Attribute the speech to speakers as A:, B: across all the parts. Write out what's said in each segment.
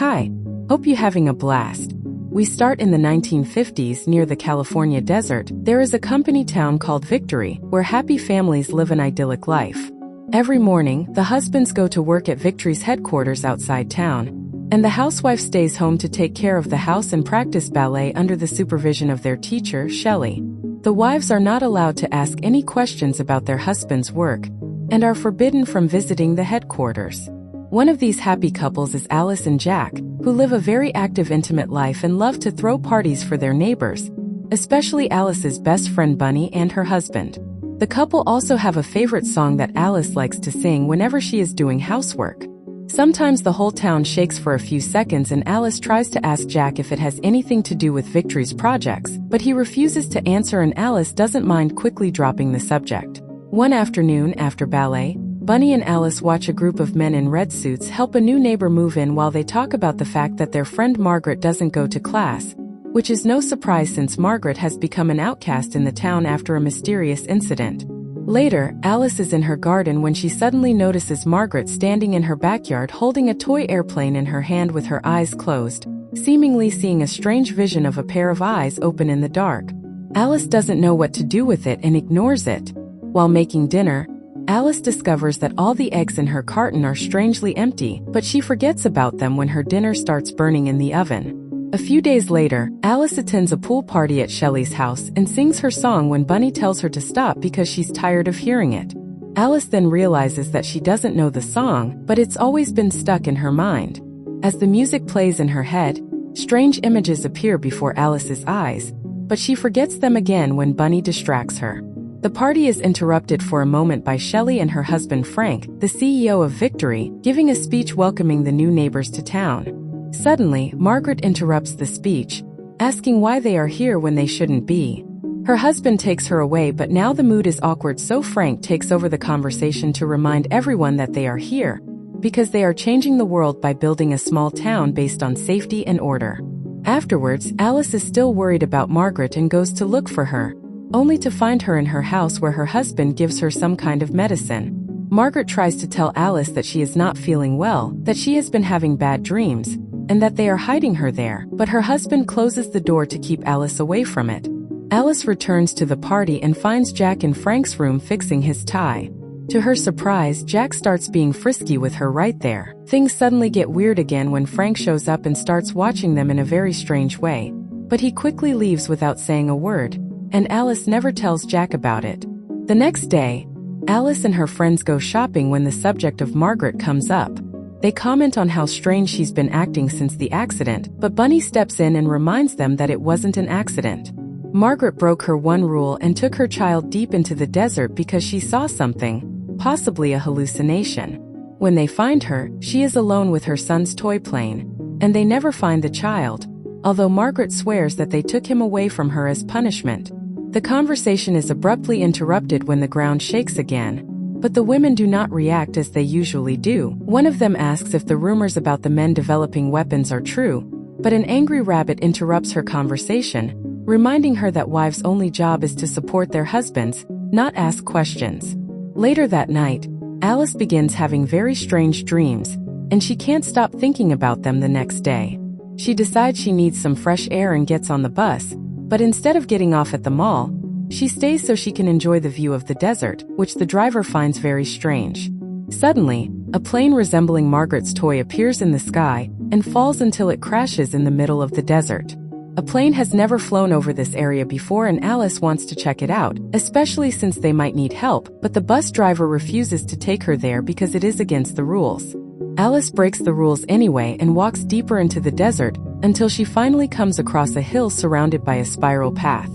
A: Hi, hope you're having a blast. We start in the 1950s near the California desert. There is a company town called Victory, where happy families live an idyllic life. Every morning, the husbands go to work at Victory's headquarters outside town, and the housewife stays home to take care of the house and practice ballet under the supervision of their teacher, Shelley. The wives are not allowed to ask any questions about their husband's work, and are forbidden from visiting the headquarters. One of these happy couples is Alice and Jack, who live a very active, intimate life and love to throw parties for their neighbors, especially Alice's best friend Bunny and her husband. The couple also have a favorite song that Alice likes to sing whenever she is doing housework. Sometimes the whole town shakes for a few seconds and Alice tries to ask Jack if it has anything to do with Victory's projects, but he refuses to answer and Alice doesn't mind quickly dropping the subject. One afternoon after ballet, Bunny and Alice watch a group of men in red suits help a new neighbor move in while they talk about the fact that their friend Margaret doesn't go to class, which is no surprise since Margaret has become an outcast in the town after a mysterious incident. Later, Alice is in her garden when she suddenly notices Margaret standing in her backyard holding a toy airplane in her hand with her eyes closed, seemingly seeing a strange vision of a pair of eyes open in the dark. Alice doesn't know what to do with it and ignores it. While making dinner, Alice discovers that all the eggs in her carton are strangely empty, but she forgets about them when her dinner starts burning in the oven. A few days later, Alice attends a pool party at Shelley's house and sings her song when Bunny tells her to stop because she's tired of hearing it. Alice then realizes that she doesn't know the song, but it's always been stuck in her mind. As the music plays in her head, strange images appear before Alice's eyes, but she forgets them again when Bunny distracts her. The party is interrupted for a moment by Shelley and her husband Frank, the CEO of Victory, giving a speech welcoming the new neighbors to town. Suddenly, Margaret interrupts the speech, asking why they are here when they shouldn't be. Her husband takes her away, but now the mood is awkward, so Frank takes over the conversation to remind everyone that they are here because they are changing the world by building a small town based on safety and order. Afterwards, Alice is still worried about Margaret and goes to look for her, only to find her in her house where her husband gives her some kind of medicine. Margaret tries to tell Alice that she is not feeling well, that she has been having bad dreams, and that they are hiding her there, but her husband closes the door to keep Alice away from it. Alice returns to the party and finds Jack in Frank's room fixing his tie. To her surprise, Jack starts being frisky with her right there. Things suddenly get weird again when Frank shows up and starts watching them in a very strange way, but he quickly leaves without saying a word, and Alice never tells Jack about it. The next day, Alice and her friends go shopping when the subject of Margaret comes up. They comment on how strange she's been acting since the accident, but Bunny steps in and reminds them that it wasn't an accident. Margaret broke her one rule and took her child deep into the desert because she saw something, possibly a hallucination. When they find her, she is alone with her son's toy plane, and they never find the child, although Margaret swears that they took him away from her as punishment. The conversation is abruptly interrupted when the ground shakes again, but the women do not react as they usually do. One of them asks if the rumors about the men developing weapons are true, but an angry rabbit interrupts her conversation, reminding her that wives' only job is to support their husbands, not ask questions. Later that night, Alice begins having very strange dreams, and she can't stop thinking about them the next day. She decides she needs some fresh air and gets on the bus, but instead of getting off at the mall, she stays so she can enjoy the view of the desert, which the driver finds very strange. Suddenly, a plane resembling Margaret's toy appears in the sky and falls until it crashes in the middle of the desert. A plane has never flown over this area before and Alice wants to check it out, especially since they might need help, but the bus driver refuses to take her there because it is against the rules. Alice breaks the rules anyway and walks deeper into the desert until she finally comes across a hill surrounded by a spiral path.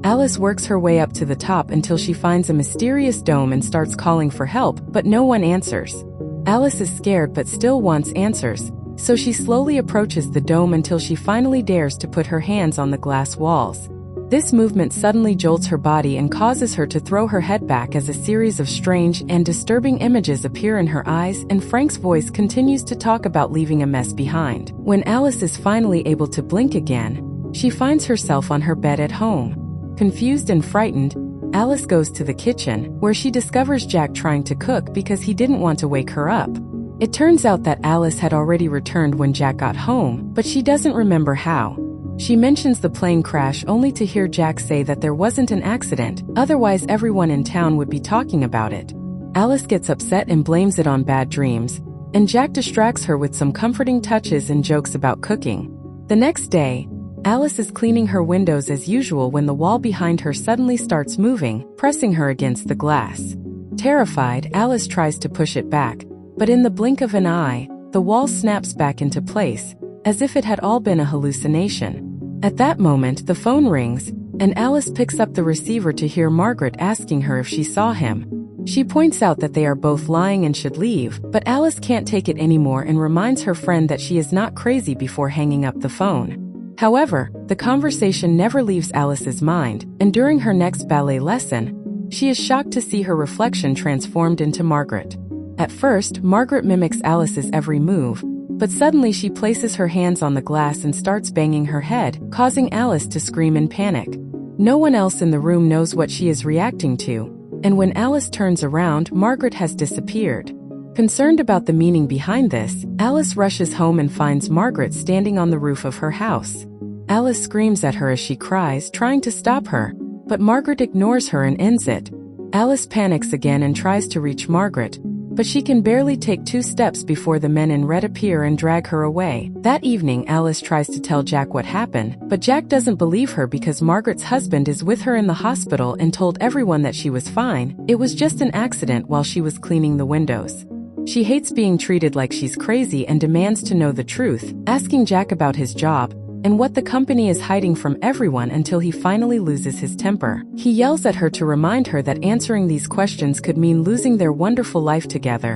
A: Alice works her way up to the top until she finds a mysterious dome and starts calling for help, but no one answers. Alice is scared but still wants answers, so she slowly approaches the dome until she finally dares to put her hands on the glass walls. This movement suddenly jolts her body and causes her to throw her head back as a series of strange and disturbing images appear in her eyes, and Frank's voice continues to talk about leaving a mess behind. When Alice is finally able to blink again, she finds herself on her bed at home. Confused and frightened, Alice goes to the kitchen, where she discovers Jack trying to cook because he didn't want to wake her up. It turns out that Alice had already returned when Jack got home, but she doesn't remember how. She mentions the plane crash only to hear Jack say that there wasn't an accident, otherwise everyone in town would be talking about it. Alice gets upset and blames it on bad dreams, and Jack distracts her with some comforting touches and jokes about cooking. The next day, Alice is cleaning her windows as usual when the wall behind her suddenly starts moving, pressing her against the glass. Terrified, Alice tries to push it back, but in the blink of an eye, the wall snaps back into place, as if it had all been a hallucination. At that moment, the phone rings, and Alice picks up the receiver to hear Margaret asking her if she saw him. She points out that they are both lying and should leave, but Alice can't take it anymore and reminds her friend that she is not crazy before hanging up the phone. However, the conversation never leaves Alice's mind, and during her next ballet lesson, she is shocked to see her reflection transformed into Margaret. At first, Margaret mimics Alice's every move, but suddenly she places her hands on the glass and starts banging her head, causing Alice to scream in panic. No one else in the room knows what she is reacting to, and when Alice turns around, Margaret has disappeared. Concerned about the meaning behind this, Alice rushes home and finds Margaret standing on the roof of her house. Alice screams at her as she cries, trying to stop her, but Margaret ignores her and ends it. Alice panics again and tries to reach Margaret, but she can barely take 2 steps before the men in red appear and drag her away. That evening, Alice tries to tell Jack what happened, but Jack doesn't believe her because Margaret's husband is with her in the hospital and told everyone that she was fine. It was just an accident while she was cleaning the windows. She hates being treated like she's crazy and demands to know the truth, asking Jack about his job and what the company is hiding from everyone until he finally loses his temper. He yells at her to remind her that answering these questions could mean losing their wonderful life together,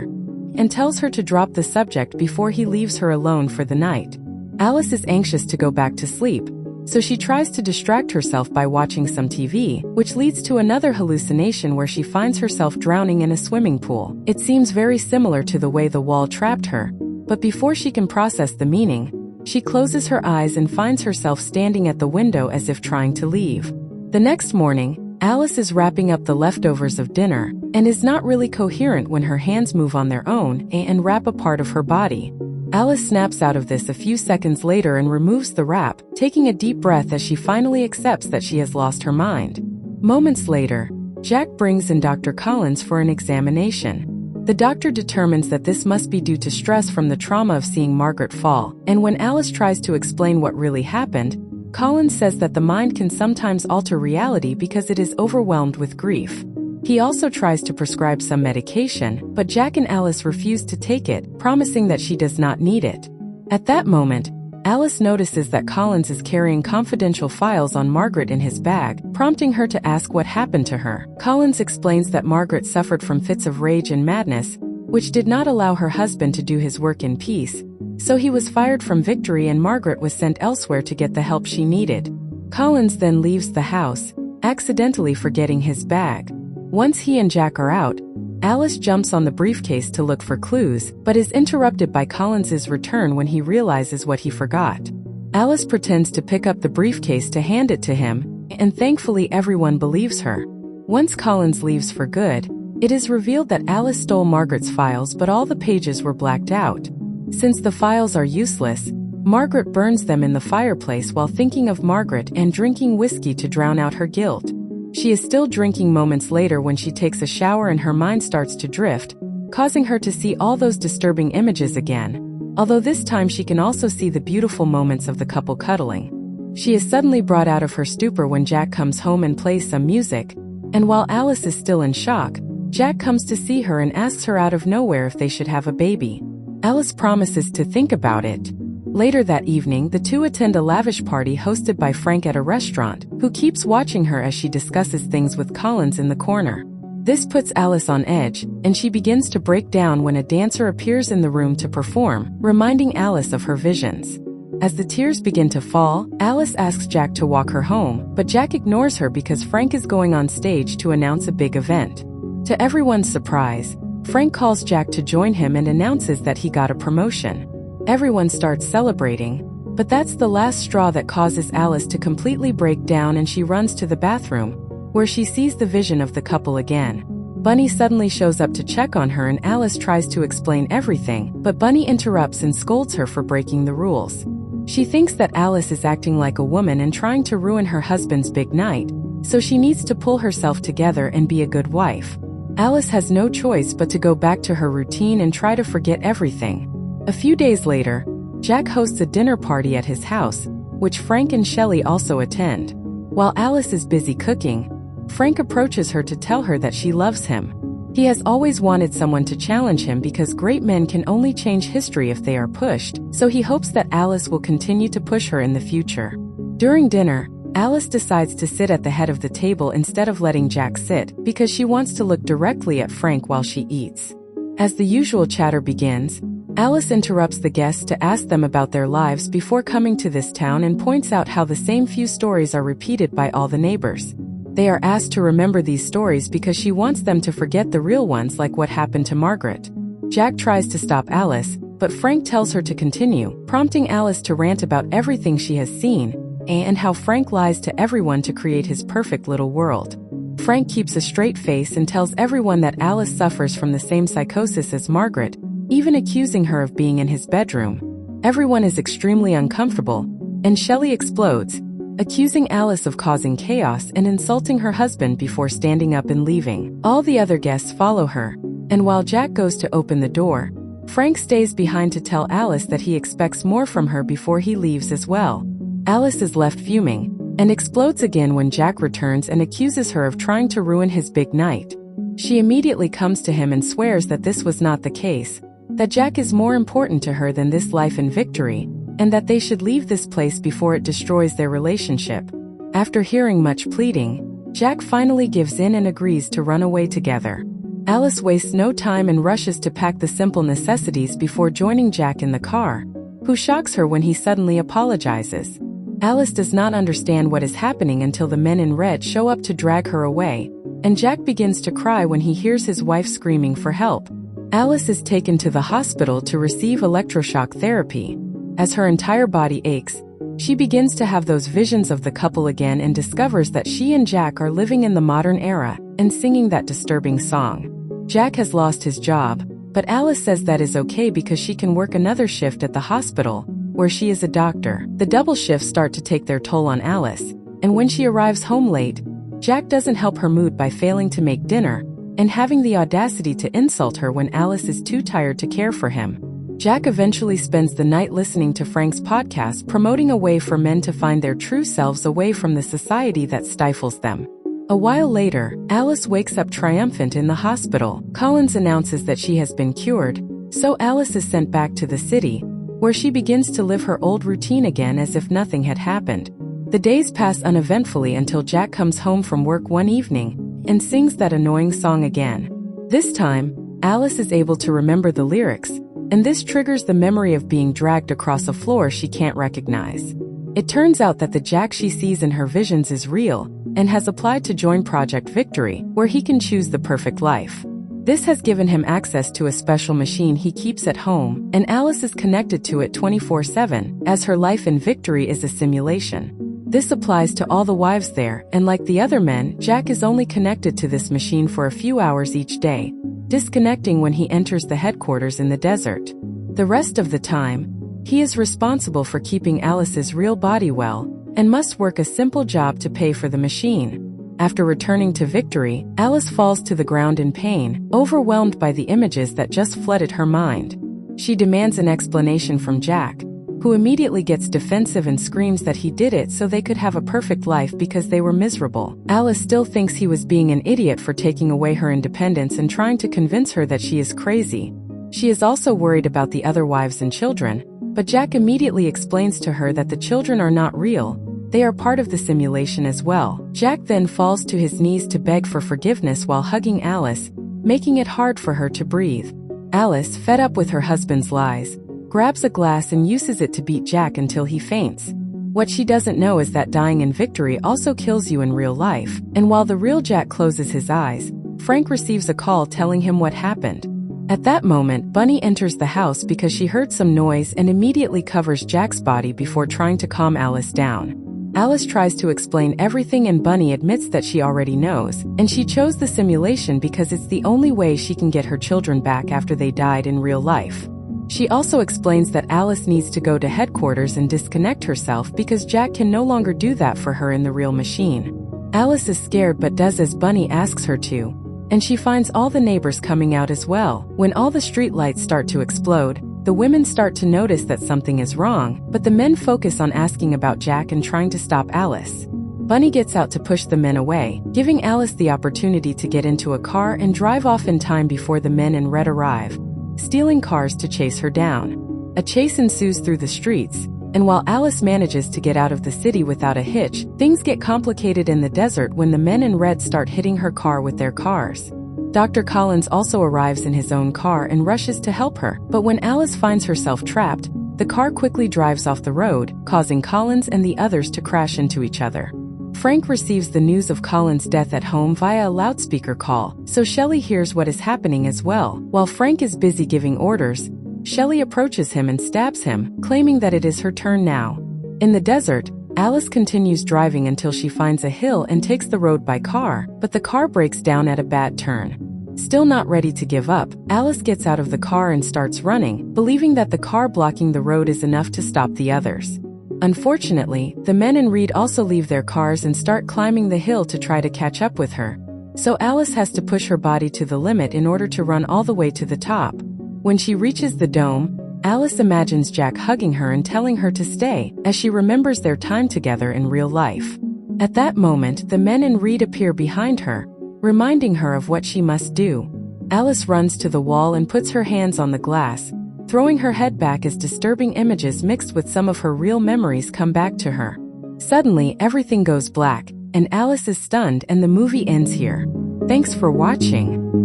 A: and tells her to drop the subject before he leaves her alone for the night. Alice is anxious to go back to sleep, so she tries to distract herself by watching some TV, which leads to another hallucination where she finds herself drowning in a swimming pool. It seems very similar to the way the wall trapped her, but before she can process the meaning, she closes her eyes and finds herself standing at the window as if trying to leave. The next morning, Alice is wrapping up the leftovers of dinner and is not really coherent when her hands move on their own and wrap a part of her body. Alice snaps out of this a few seconds later and removes the wrap, taking a deep breath as she finally accepts that she has lost her mind. Moments later, Jack brings in Dr. Collins for an examination. The doctor determines that this must be due to stress from the trauma of seeing Margaret fall, and when Alice tries to explain what really happened, Collins says that the mind can sometimes alter reality because it is overwhelmed with grief. He also tries to prescribe some medication, but Jack and Alice refuse to take it, promising that she does not need it. At that moment, Alice notices that Collins is carrying confidential files on Margaret in his bag, prompting her to ask what happened to her. Collins explains that Margaret suffered from fits of rage and madness, which did not allow her husband to do his work in peace, so he was fired from Victory and Margaret was sent elsewhere to get the help she needed. Collins then leaves the house, accidentally forgetting his bag. Once he and Jack are out, Alice jumps on the briefcase to look for clues, but is interrupted by Collins's return when he realizes what he forgot. Alice pretends to pick up the briefcase to hand it to him, and thankfully everyone believes her. Once Collins leaves for good, it is revealed that Alice stole Margaret's files, but all the pages were blacked out. Since the files are useless, Margaret burns them in the fireplace while thinking of Margaret and drinking whiskey to drown out her guilt. She is still drinking moments later when she takes a shower and her mind starts to drift, causing her to see all those disturbing images again, although this time she can also see the beautiful moments of the couple cuddling. She is suddenly brought out of her stupor when Jack comes home and plays some music, and while Alice is still in shock, Jack comes to see her and asks her out of nowhere if they should have a baby. Alice promises to think about it. Later that evening, the two attend a lavish party hosted by Frank at a restaurant, who keeps watching her as she discusses things with Collins in the corner. This puts Alice on edge, and she begins to break down when a dancer appears in the room to perform, reminding Alice of her visions. As the tears begin to fall, Alice asks Jack to walk her home, but Jack ignores her because Frank is going on stage to announce a big event. To everyone's surprise, Frank calls Jack to join him and announces that he got a promotion. Everyone starts celebrating, but that's the last straw that causes Alice to completely break down, and she runs to the bathroom, where she sees the vision of the couple again. Bunny suddenly shows up to check on her and Alice tries to explain everything, but Bunny interrupts and scolds her for breaking the rules. She thinks that Alice is acting like a woman and trying to ruin her husband's big night, so she needs to pull herself together and be a good wife. Alice has no choice but to go back to her routine and try to forget everything. A few days later, Jack hosts a dinner party at his house, which Frank and Shelley also attend. While Alice is busy cooking, Frank approaches her to tell her that she loves him. He has always wanted someone to challenge him because great men can only change history if they are pushed, so he hopes that Alice will continue to push her in the future. During dinner, Alice decides to sit at the head of the table instead of letting Jack sit because she wants to look directly at Frank while she eats. As the usual chatter begins, Alice interrupts the guests to ask them about their lives before coming to this town and points out how the same few stories are repeated by all the neighbors. They are asked to remember these stories because she wants them to forget the real ones, like what happened to Margaret. Jack tries to stop Alice, but Frank tells her to continue, prompting Alice to rant about everything she has seen, and how Frank lies to everyone to create his perfect little world. Frank keeps a straight face and tells everyone that Alice suffers from the same psychosis as Margaret, even accusing her of being in his bedroom. Everyone is extremely uncomfortable, and Shelley explodes, accusing Alice of causing chaos and insulting her husband before standing up and leaving. All the other guests follow her, and while Jack goes to open the door, Frank stays behind to tell Alice that he expects more from her before he leaves as well. Alice is left fuming, and explodes again when Jack returns and accuses her of trying to ruin his big night. She immediately comes to him and swears that this was not the case, that Jack is more important to her than this life in Victory, and that they should leave this place before it destroys their relationship. After hearing much pleading, Jack finally gives in and agrees to run away together. Alice wastes no time and rushes to pack the simple necessities before joining Jack in the car, who shocks her when he suddenly apologizes. Alice does not understand what is happening until the men in red show up to drag her away, and Jack begins to cry when he hears his wife screaming for help. Alice is taken to the hospital to receive electroshock therapy. As her entire body aches, she begins to have those visions of the couple again and discovers that she and Jack are living in the modern era and singing that disturbing song. Jack has lost his job, but Alice says that is okay because she can work another shift at the hospital, where she is a doctor. The double shifts start to take their toll on Alice, and when she arrives home late, Jack doesn't help her mood by failing to make dinner and having the audacity to insult her when Alice is too tired to care for him. Jack eventually spends the night listening to Frank's podcast promoting a way for men to find their true selves away from the society that stifles them. A while later, Alice wakes up triumphant in the hospital. Collins announces that she has been cured, so Alice is sent back to the city, where she begins to live her old routine again as if nothing had happened. The days pass uneventfully until Jack comes home from work one evening and sings that annoying song again. This time, Alice is able to remember the lyrics, and this triggers the memory of being dragged across a floor she can't recognize. It turns out that the Jack she sees in her visions is real and has applied to join Project Victory, where he can choose the perfect life. This has given him access to a special machine he keeps at home, and Alice is connected to it 24/7, as her life in Victory is a simulation. This applies to all the wives there, and like the other men, Jack is only connected to this machine for a few hours each day, disconnecting when he enters the headquarters in the desert. The rest of the time, he is responsible for keeping Alice's real body well, and must work a simple job to pay for the machine. After returning to Victory, Alice falls to the ground in pain, overwhelmed by the images that just flooded her mind. She demands an explanation from Jack, who immediately gets defensive and screams that he did it so they could have a perfect life because they were miserable. Alice still thinks he was being an idiot for taking away her independence and trying to convince her that she is crazy. She is also worried about the other wives and children, but Jack immediately explains to her that the children are not real, they are part of the simulation as well. Jack then falls to his knees to beg for forgiveness while hugging Alice, making it hard for her to breathe. Alice, fed up with her husband's lies, grabs a glass and uses it to beat Jack until he faints. What she doesn't know is that dying in Victory also kills you in real life, and while the real Jack closes his eyes, Frank receives a call telling him what happened. At that moment, Bunny enters the house because she heard some noise and immediately covers Jack's body before trying to calm Alice down. Alice tries to explain everything and Bunny admits that she already knows, and she chose the simulation because it's the only way she can get her children back after they died in real life. She also explains that Alice needs to go to headquarters and disconnect herself because Jack can no longer do that for her in the real machine. Alice is scared but does as Bunny asks her to, and she finds all the neighbors coming out as well. When all the street lights start to explode, the women start to notice that something is wrong, but the men focus on asking about Jack and trying to stop Alice. Bunny gets out to push the men away, giving Alice the opportunity to get into a car and drive off in time before the men in red arrive, stealing cars to chase her down. A chase ensues through the streets, and while Alice manages to get out of the city without a hitch, things get complicated in the desert when the men in red start hitting her car with their cars. Dr. Collins also arrives in his own car and rushes to help her, but when Alice finds herself trapped, the car quickly drives off the road, causing Collins and the others to crash into each other. Frank receives the news of Collins' death at home via a loudspeaker call, so Shelley hears what is happening as well. While Frank is busy giving orders, Shelley approaches him and stabs him, claiming that it is her turn now. In the desert, Alice continues driving until she finds a hill and takes the road by car, but the car breaks down at a bad turn. Still not ready to give up, Alice gets out of the car and starts running, believing that the car blocking the road is enough to stop the others. Unfortunately, the men in red also leave their cars and start climbing the hill to try to catch up with her. So Alice has to push her body to the limit in order to run all the way to the top. When she reaches the dome, Alice imagines Jack hugging her and telling her to stay, as she remembers their time together in real life. At that moment, the men in red appear behind her, reminding her of what she must do. Alice runs to the wall and puts her hands on the glass, throwing her head back as disturbing images mixed with some of her real memories come back to her. Suddenly, everything goes black, and Alice is stunned and the movie ends here. Thanks for watching.